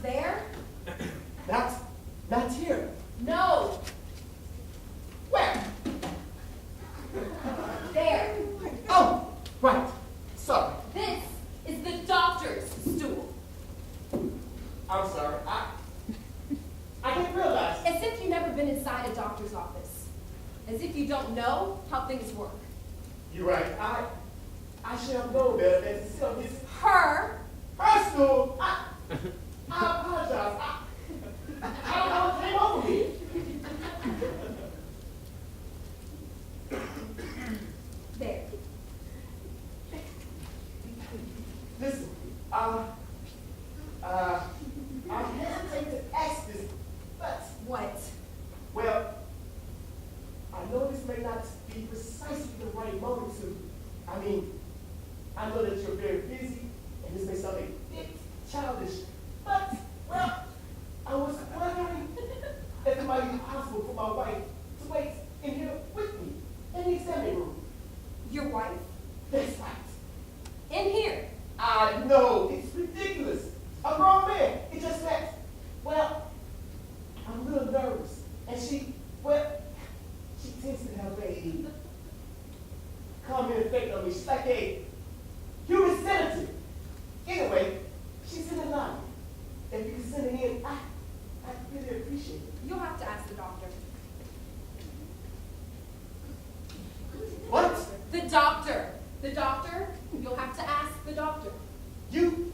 there? Not here. No. Where? There. Oh, right. Sorry. This is the doctor's stool. I'm sorry. I didn't realize. As if you've never been inside a doctor's office. As if you don't know how things work. You're right. I should have known better than to sit on this Her stool. I apologize. I don't know what came over me. there. Listen, I hesitate to ask this, but What? well, I know this may not be precisely the right moment to. I know that you're very busy, and this may sound a bit childish, but well, I was wondering if it might be possible for my wife to wait in here with me in the examining room. Your wife? That's right. In here? I know, it's ridiculous. A grown man, it just that. Well, I'm a little nervous. And she tends to have a comment effect on me. She's like a human sedative. Anyway, she's in the line. If you can send it in, I'd really appreciate it. You'll have to ask the doctor. What? The doctor. The doctor? You'll have to ask the doctor. You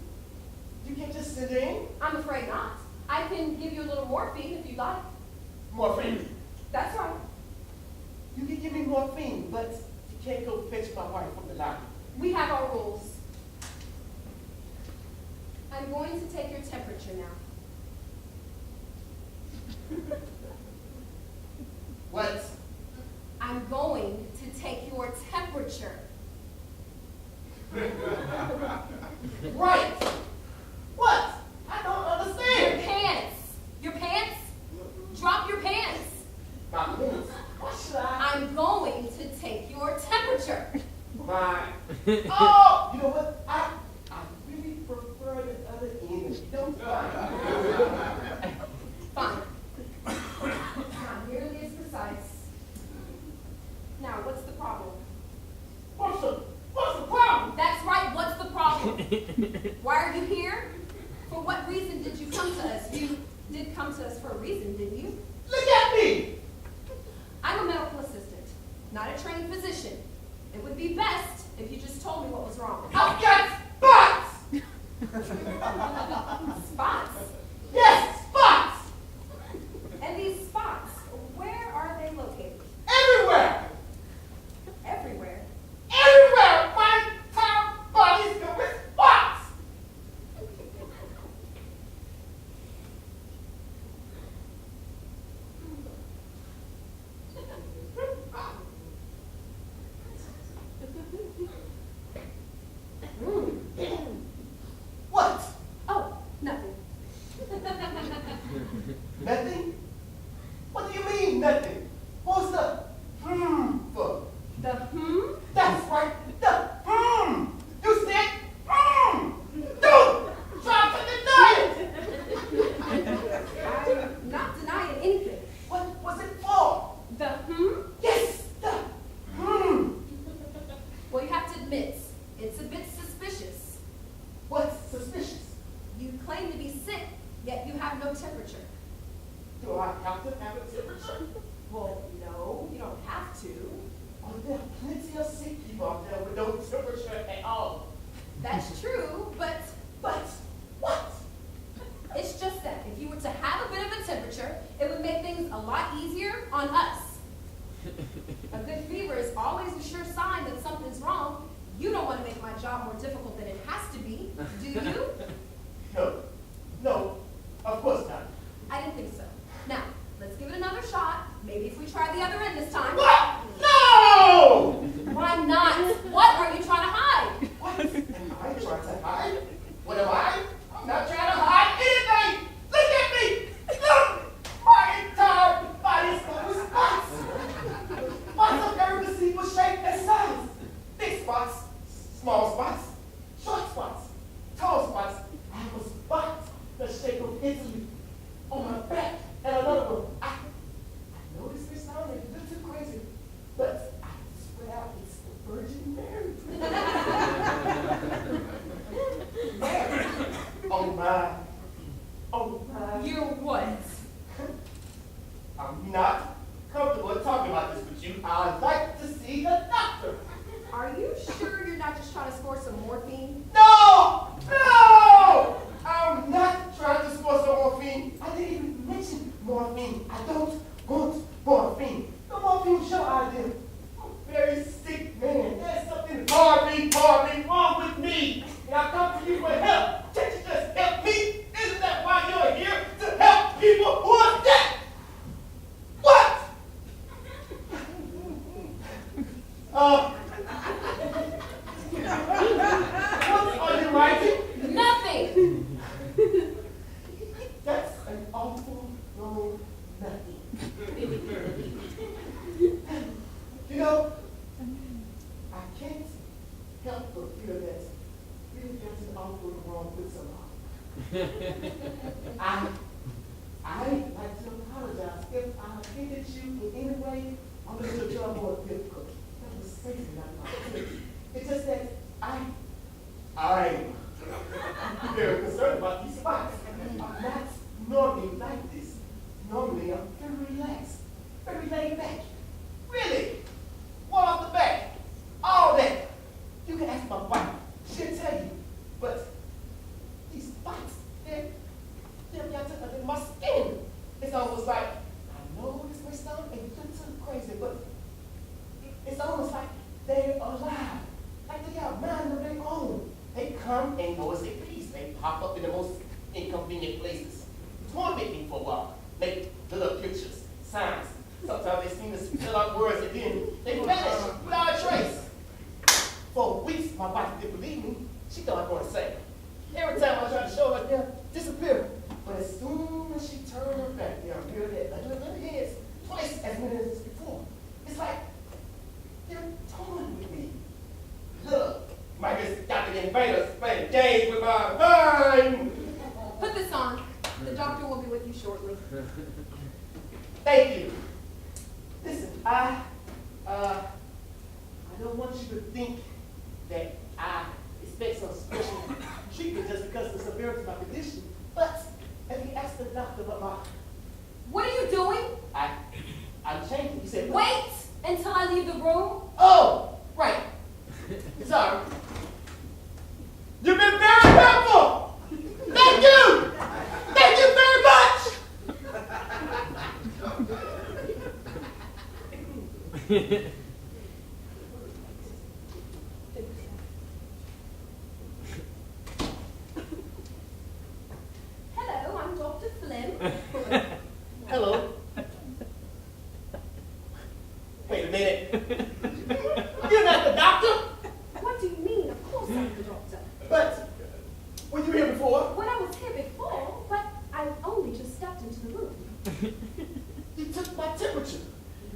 can't just send it in? I'm afraid not. I can give you a little morphine if you'd like. Morphine. That's right. You can give me morphine, but you can't go fetch my wife from the line. We have our rules. I'm going to take your temperature now. What? I'm going to take your temperature. Right. What? I don't Your understand. pants. Your pants? Drop your pants. My pants. What should I? I'm going to take your temperature. My. Oh, you know what? I really prefer the other end. You don't Fine. Not nearly as precise. Now, what's the problem? What's the problem? That's right, what's the problem? Why are you here? For what reason did you come to us? You did come to us for a reason, didn't you? Look at me. I'm a medical assistant, not a trained physician. It would be best if you just told me what was wrong. I've got spots. Spots? Yes, spots. And these spots, where are they located? Everywhere. Everywhere. Everywhere. My entire body is filled with spots. What? Oh, nothing. Nothing? What do you mean, nothing? What's the for? The That's right, the You said Don't try to deny it. I'm not denying anything. What was it for? The Yes, the Well, you have to admit, it's a bit suspicious. What's suspicious? You claim to be sick, yet you have no temperature. Do I have to have a temperature? Well, no, you don't have to. Oh, there are plenty of sick people out there with no temperature at all. That's true, but What? it's just that if you were to have a bit of a temperature, it would make things a lot easier on us. A good fever is always a sure sign that something's wrong. You don't want to make my job more difficult than it has to be, do you? No, of course not. I didn't think so. Now, let's give it another shot. Maybe if we try the other end this time. What? No! Why not? What are you trying to hide? What am I trying to hide? What am I? I'm not trying to hide anything! Look at me! Look! My entire body is filled with spots! Spots of every conceivable shape and size. Big spots, small spots, short spots, tall spots, Italy on my back, and another one. I know this may sound a little too crazy, but I swear it's the Virgin Mary. Mary. Oh my. Oh my. You're what? I'm not comfortable talking about this with you. I'd like to see the doctor. Are you sure you're not just trying to score some morphine? No! No! I'm not trying to score some morphine. I didn't even mention morphine. I don't want morphine. The morphine show idea. I'm a very sick man. There's something horribly wrong with me. And I come to you for help. Can't you just help me? Isn't that why you're here? To help people who are sick? What? What are you writing? Nothing! That's an awful long nothing. You know, I can't help but feel that really getting awful wrong with somebody. I'd like to apologize if I offended you in any way. I'm going to try more difficult. That was crazy, not my fault. It's just that I'm very concerned about these spots. I'm not normally like this. Normally, I'm very relaxed, very laid back. Really? One off the back. All that. You can ask my wife. She'll tell you. But these spots, they're got to my skin. It's almost like, I know this may sound a little crazy, but it's almost like they're alive. Like they got mind of their own. They come and go as they please. They pop up in the most inconvenient places. Torment me for a while. Make little pictures, signs. Sometimes they seem to spell out words and then they vanish without a trace. For weeks, my wife didn't believe me. She thought I was going to say. Every time I tried to show her, they'll disappear. But as soon as she turned her back, they'll appear at little heads twice as many as before. It's like they're toying with me. Look, my just got the invaders playing games with my mind. Put this on. The doctor will be with you shortly. Thank you. Listen, I don't want you to think that I expect some special treatment just because of the severity of my condition. But if you ask the doctor about my... What are you doing? I'm changing. You said... Wait until I leave the room. Oh, right. Sorry. You've been very helpful. Thank you. Thank you very much. Hello, I'm Dr. Flim. Hello. Wait a minute. You're not the doctor? What do you mean? Of course I'm the doctor. But were you here before? When I was here before, but I only just stepped into the room. You took my temperature.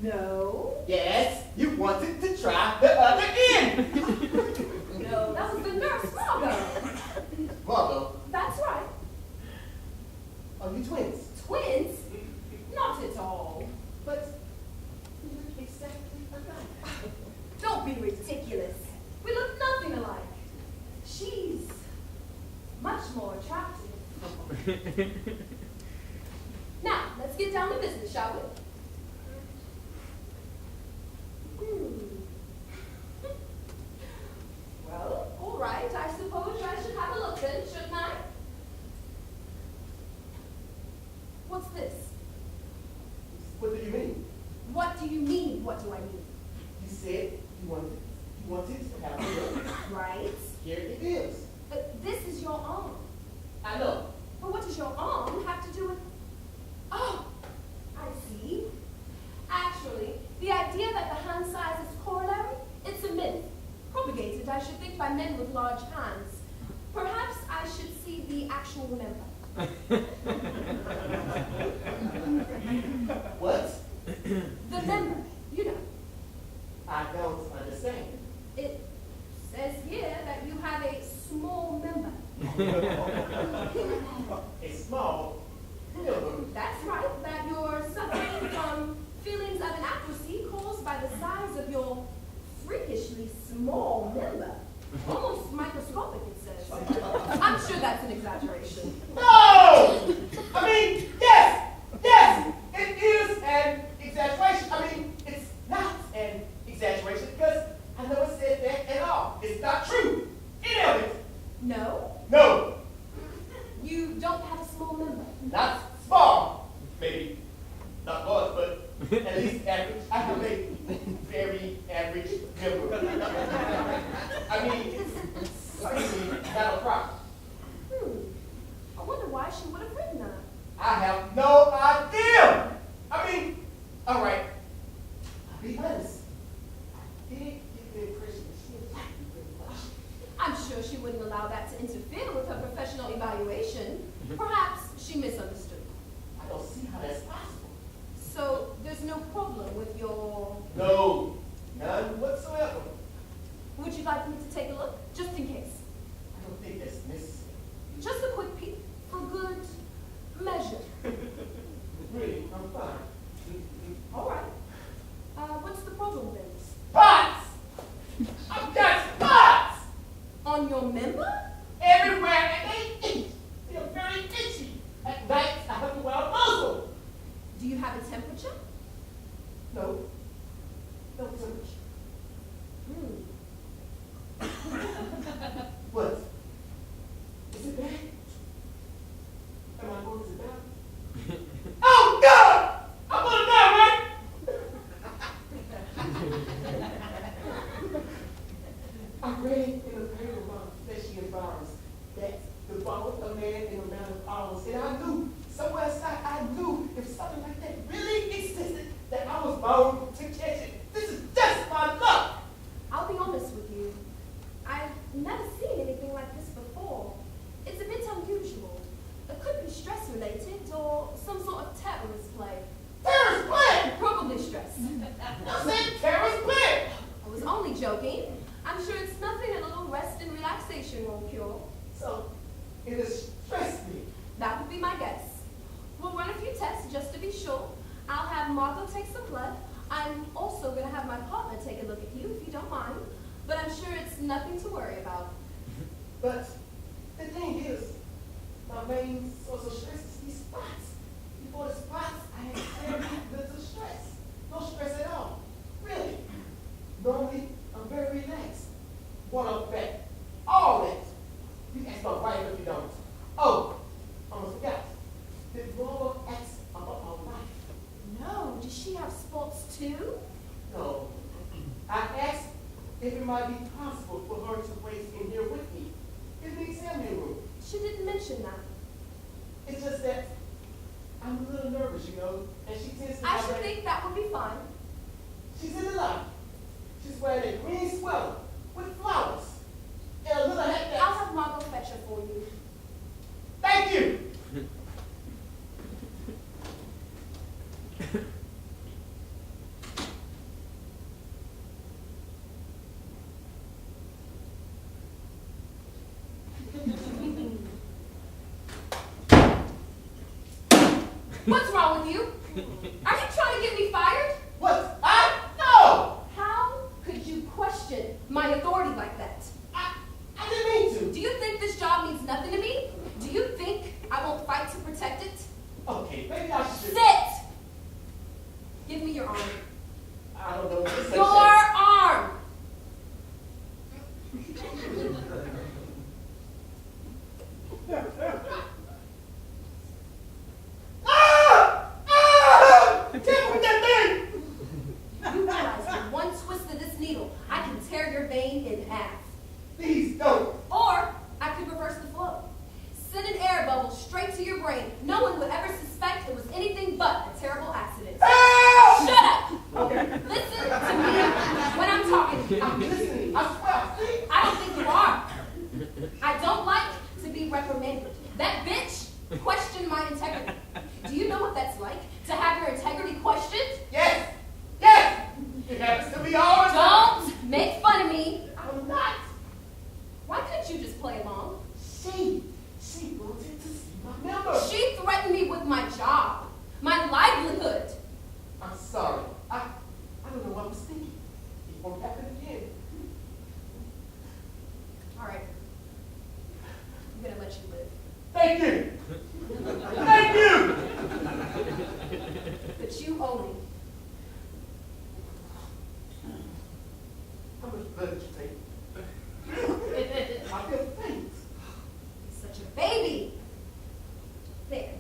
No. Yes, you wanted to try the other end. No, that was the nurse, Margot. Margot, That's right. are you twins? Twins? Not at all. But you look exactly alike. Don't be ridiculous. We look nothing alike. She's much more attractive. Now, let's get down to business, shall we? Well, all right. I suppose I should have a look then, shouldn't I? What's this? What do you mean? What do you mean? What do I mean? You said you wanted to have a look. Right. Here it is. This is your arm. I know. But what does your arm have to do with... Oh, I see. Actually, the idea that the hand size is corollary, it's a myth. Propagated, I should think, by men with large hands. Perhaps I should see the actual member. What? The member, you know. I don't understand. It says here that you have a small member. small member. That's right, that you're suffering from feelings of inadequacy caused by the size of your freakishly small member. Almost microscopic, it says. I'm sure that's an exaggeration. No! I mean, yes, it is an exaggeration. I mean, it's not an exaggeration because I never said that at all. It's not true. Any of it. No? No, You don't have a small member. not small. Maybe not large, but at least average. I have a very average member. I mean, certainly not a problem. I wonder why she would have written that. I have no idea. I mean, all right. I'll be honest. I did get the impression that she was happy very much. I'm sure she wouldn't allow that to interfere with her professional evaluation. Perhaps she misunderstood. I don't see how that's possible. So there's no problem with your... No, none whatsoever. Would you like me to take a look? Just in case. I don't think that's necessary. Just a quick peek for good measure. Really, I'm fine. All right. What's the problem then? Spots! I've got spots! On your member? Everywhere, and they itch. They're very itchy. At night, I have to wear a muzzle. Do you have a temperature? No. No temperature. What? Is it bad? Am I going to die? Oh, God! I'm going to die, right? I read in a paper about fleshy environs that devoured a man in a matter of hours. And I knew, somewhere inside, I knew if something like that really existed, that I was bound to catch it. This is just my luck. I'll be honest with you. I've never seen anything like this before. It's a bit unusual. It could be stress-related or some sort of terrorist play. Terrorist play! Probably stress. I said terrorist play! I was only joking. I'm sure it's nothing a little rest and relaxation won't cure. So, it has stressed me. That would be my guess. We'll run a few tests just to be sure. I'll have Margot take some blood. I'm also going to have my partner take a look at you, if you don't mind. But I'm sure it's nothing to worry about. But the thing is, my main source of stress is these spots. Before the spots, I had very little stress. No stress at all. Really. Normally, I'm very relaxed. Water back. All that. You can ask my wife if you don't. Oh, almost forgot. Did Laura ask about my wife? No, does she have sports too? No. I asked if it might be possible for her to wait in here with me in the examining room. She didn't mention that. It's just that I'm a little nervous, you know, and she tends to I have should that- think that would be fine. She's in the lobby. She's wearing a green sweater with flowers and a little hat that... I'll have Margot fetch her for you. Thank you! What's wrong with you? Are you trying to get me fired? What? No! How could you question my authority like that? I didn't mean to. Do you think this job means nothing to me? Do you think I won't fight to protect it? Okay, maybe I should... Sit! Give me your arm. I don't know what to say. Your arm! Get with that thing! You realize with one twist of this needle, I can tear your vein in half. Please don't. Or I could reverse the flow. Send an air bubble straight to your brain. No one would ever suspect it was anything but a terrible accident. Help! Shut up! Okay. Listen to me when I'm talking to you. I'm listening. I swear. See? I don't think you are. I don't like to be reprimanded. That bitch questioned my integrity. Do you know what that's like? To have your integrity questioned? Yes. Yes. It happens to me all the time. Don't make fun of me. I'm not. Why couldn't you just play along? She wanted to see my remember. She threatened me with my job, my livelihood. I'm sorry. I don't know what I was thinking. It won't happen again. All right. I'm gonna let you live. Thank you. Thank you. But you owe me. How much blood did you take? I feel faint. You're such a baby. There.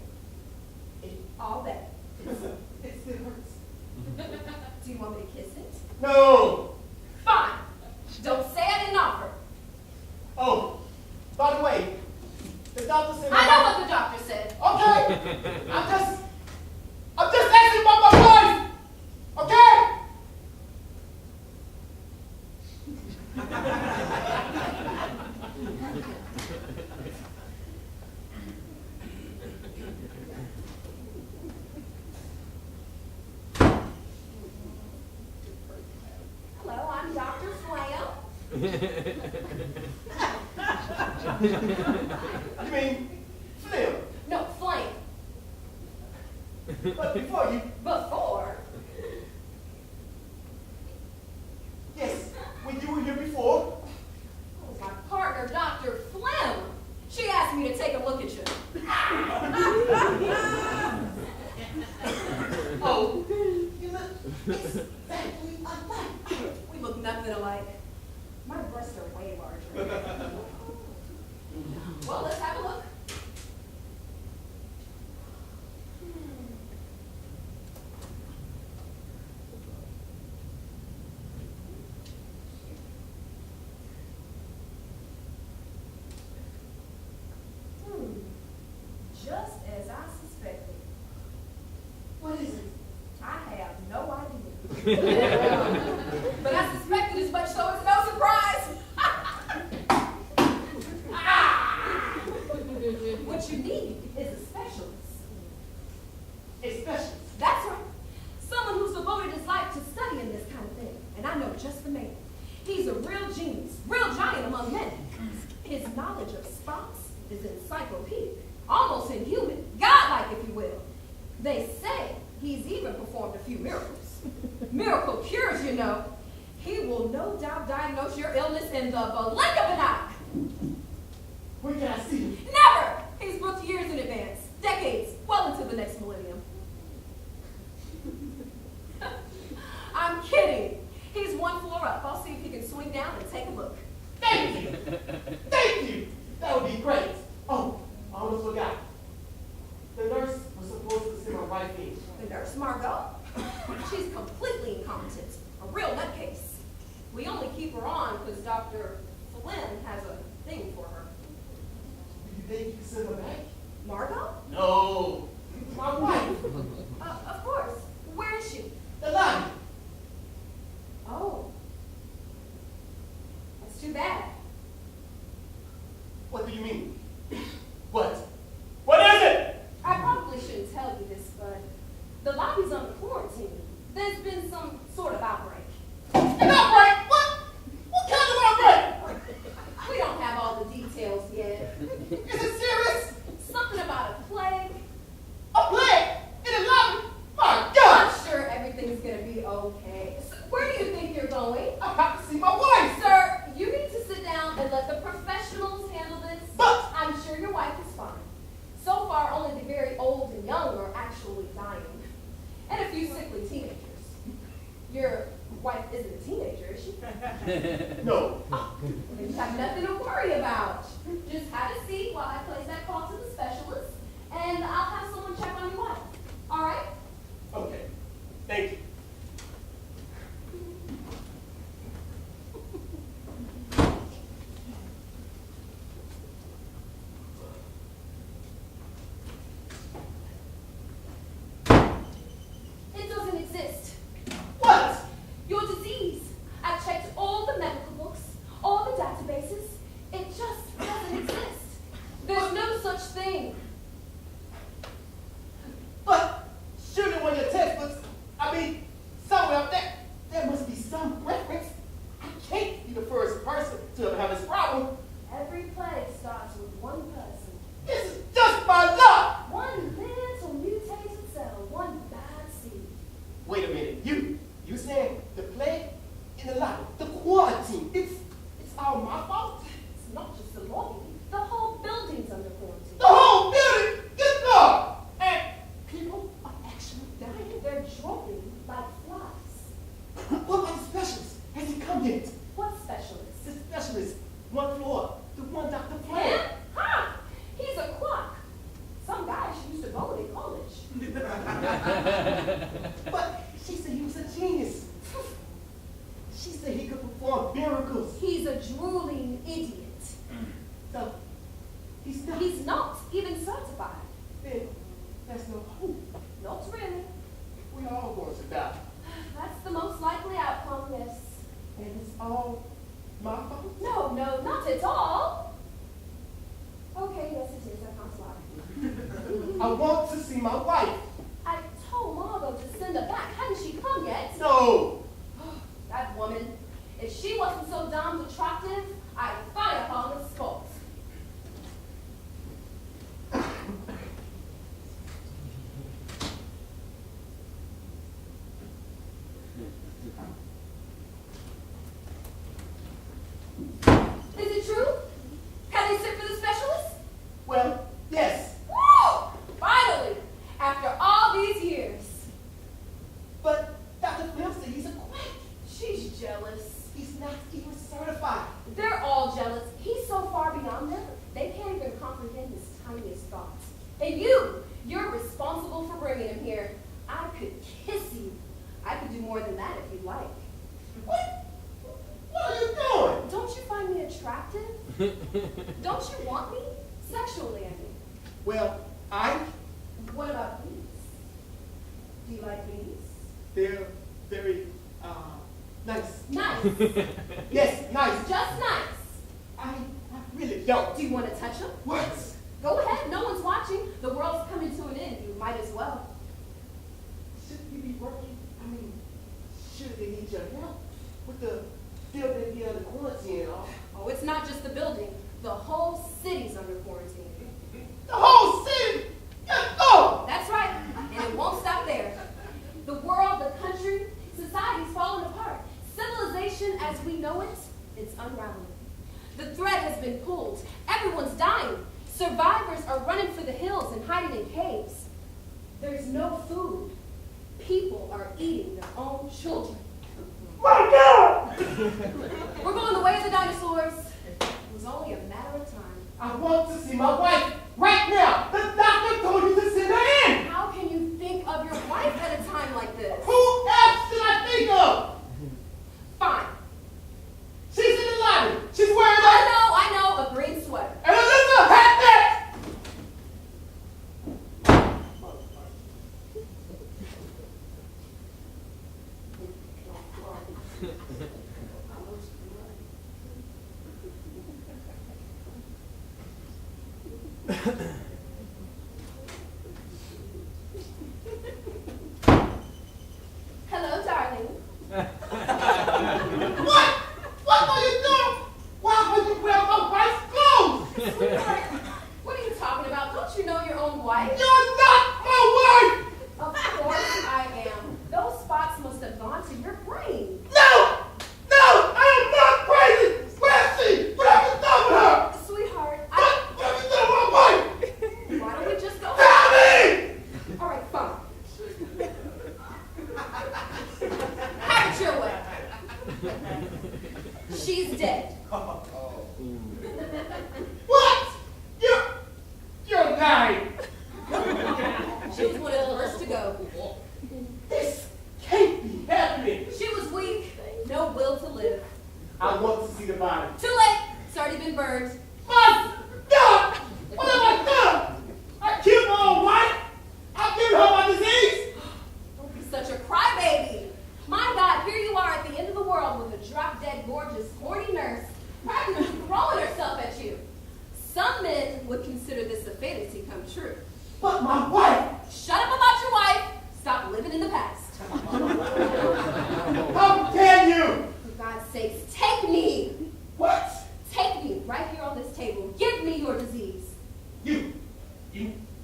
All that. It still hurts. Do you want me to kiss it? No. Fine. Don't say I didn't offer. Oh, by the way, the doctor said. I know what the doctor said. Okay. I'm just asking about my wife. Okay. Hello, I'm Dr. Flam. You mean Flim? No, Flame. But before you. Before? Yes, when you were here before. That was my partner, Dr. Flim. She asked me to take a look at you. Oh, you look exactly alike. We look nothing alike. My breasts are way larger. Well, let's have a look. Just as I suspected. What is it? I have no idea. But I suspected as much, so it's no surprise. What you need is a specialist. A specialist. That's right. Someone who's devoted his life to studying this kind of thing. And I know just the man. He's a real genius, real giant among men. His knowledge of spots is encyclopedic, almost inhuman, godlike, if you will. They say he's even performed a few miracles. Miracle cures, you know. He will no doubt diagnose your illness in the blink of an eye. Where can I see him? Never! He's booked years in advance, decades, well into the next millennium. I'm kidding. He's one floor up. I'll see if he can swing down and take a look. Thank you. Thank you. That would be great. Oh, I almost forgot. The nurse was supposed to see my wife in. The nurse, Margot? She's completely incompetent. A real nutcase. We only keep her on because Dr. Flim has a thing for her. Do you think you can send her back? Margot? No. My wife. Of course. Where is she? The lobby. Oh. That's too bad. What do you mean? What? What is it? I probably shouldn't tell you this, but the lobby's under quarantine. There's been some sort of outbreak. An outbreak? What? What kind of outbreak? We don't have all the details yet. Is it serious? Something about a plague. A plague? In the lobby? My God! I'm sure everything's gonna be okay. So where do you think you're going? I have to see my wife. Sir, you need to sit down and let the professionals handle this. But I'm sure your wife is fine. So far, only the very old and young are actually dying. And a few sickly teenagers. Your wife isn't a teenager, is she? no. Then you have nothing to worry about. Just have a seat while I place that call to the specialist, and I'll have someone check on your wife. All right? Okay. Thank you. It doesn't exist. What? Your disease. I've checked all the medical books, But she said he was a genius. She said he could perform miracles. He's a drooling idiot. So, he's not. He's not even certified. Then there's no hope. Not really. We all going to die. That's the most likely outcome, yes. And it's all my fault? No, not at all. Okay, yes it is. I can't lie. I want to see my wife. I told Margot to send her back. Hadn't she come yet? No. That woman. If she wasn't so damned attractive, I'd fire her on the spot. Is it true? Can they sit for the specialist? Well, yes. Woo! Finally! After all these years. But Dr. Flim said he's a quack. She's jealous. He's not even certified. They're all jealous. He's so far beyond them, they can't even comprehend his tiniest thoughts. And you're responsible for bringing him here. I could kiss you. I could do more than that if you'd like. What? What are you doing? Don't you find me attractive? Don't you want me? Sexually, I mean. Well, What about bees? Do you like bees? they're very, nice. Nice. Yes, nice. Just nice. I really don't. Do you want to touch them? What? Go ahead. No one's watching. The world's coming to an end. You might as well. Should we be working? I mean, should they need your help with the building here under quarantine and all? Oh, it's not just the building. The whole city's under quarantine. The whole city? Oh! That's right. And it won't stop there. The world, the country, society's falling apart. Civilization as we know it, it's unraveling. The thread has been pulled. Everyone's dying. Survivors are running for the hills and hiding in caves. There's no food. People are eating their own children. My God! We're going the way of the dinosaurs. It was only a matter of time. I want to see my wife right now. The doctor told you to send her in. How can you think of your wife at a time like this? Who else should I think of? Fine. She's in the lobby. She's wearing I know, a green sweater. and a little hat there. Hello, darling. What? What are you doing? Why would you wear my wife's clothes? Sweetheart, what are you talking about? Don't you know your own wife? You're not my wife! Of course I am. Those spots must have gone to your brain. No! No! I am not crazy! Where's she? What have you done with her? Sweetheart, What have you done with my wife? why don't we just go? Tell me! All right, fine. Have it your way. She's dead. What? You're lying. She was one of the first to go. This can't be happening. She was weak, no will to live. I want to see the body. Too late. It's already been burned. My God! What have I done? I killed my own wife. I gave her my disease. Don't be such a crybaby. My God, here you are at the end of the world with a drop-dead, gorgeous, horny nurse practically throwing herself at you. Some men would consider this a fantasy come true. But my wife. Shut up about your wife. Stop living in the past. How can you? For God's sakes, take me. What? Take me right here on this table. Give me your disease. You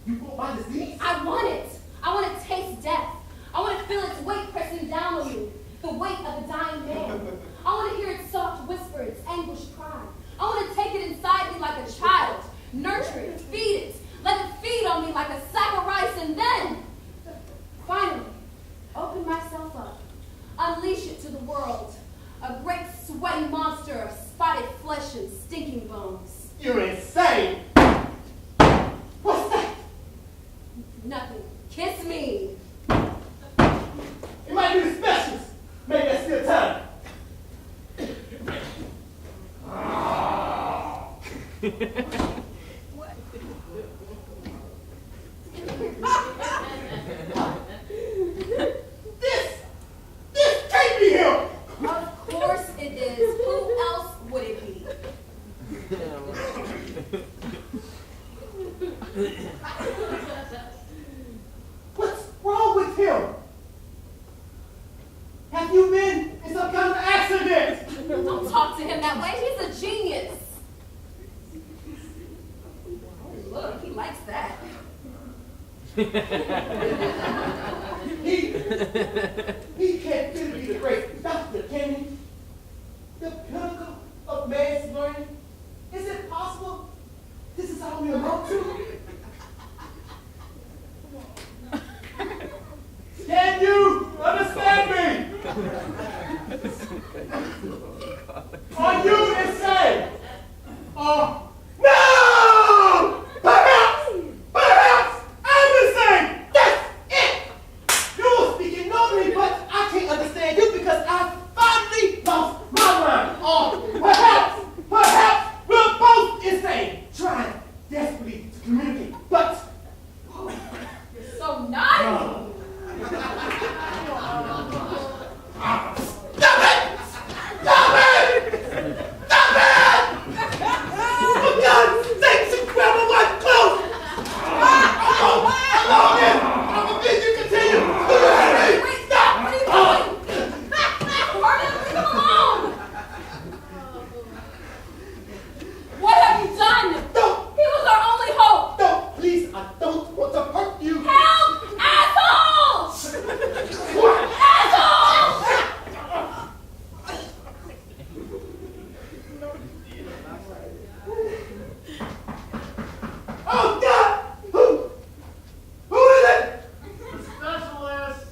want my disease? I want it. I want to taste death. I want to feel its weight pressing down on me. The weight of a dying man. I want to hear its soft whisper, its anguished cry. I want to take it inside me like a child. Nurture it, feed it. Let it feed on me like a sack of rice and then, finally, open myself up. Unleash it to the world. A great sweaty monster of spotted flesh and stinking bones. You're insane. What's that? Nothing. Kiss me. This can't be him! Of course it is. Who else would it be? What's wrong with him? Have you been in some kind of accident? Don't talk to him that way. He's a genius. Oh, look, he likes that. He can't really be the great doctor, can he? The pinnacle of man's learning? Is it possible? This is all we amount to? Can you understand me? Are you insane? No! Perhaps I'm insane! That's it! You're speaking normally, but I can't understand you because I finally lost my mind. Perhaps we're both insane, trying desperately to communicate, but You're so naughty. Stop it! Stop it! Stop it! For God's sake, you grab my wife's clothes! Allow him! I forbid you continue! Wait, stop! What are you doing? Martin, leave him alone! What have you done? Don't! He was our only hope! Don't! Please, I don't want to hurt you! Help! Asshole! Asshole! Oh, God! Who is it? Specialist!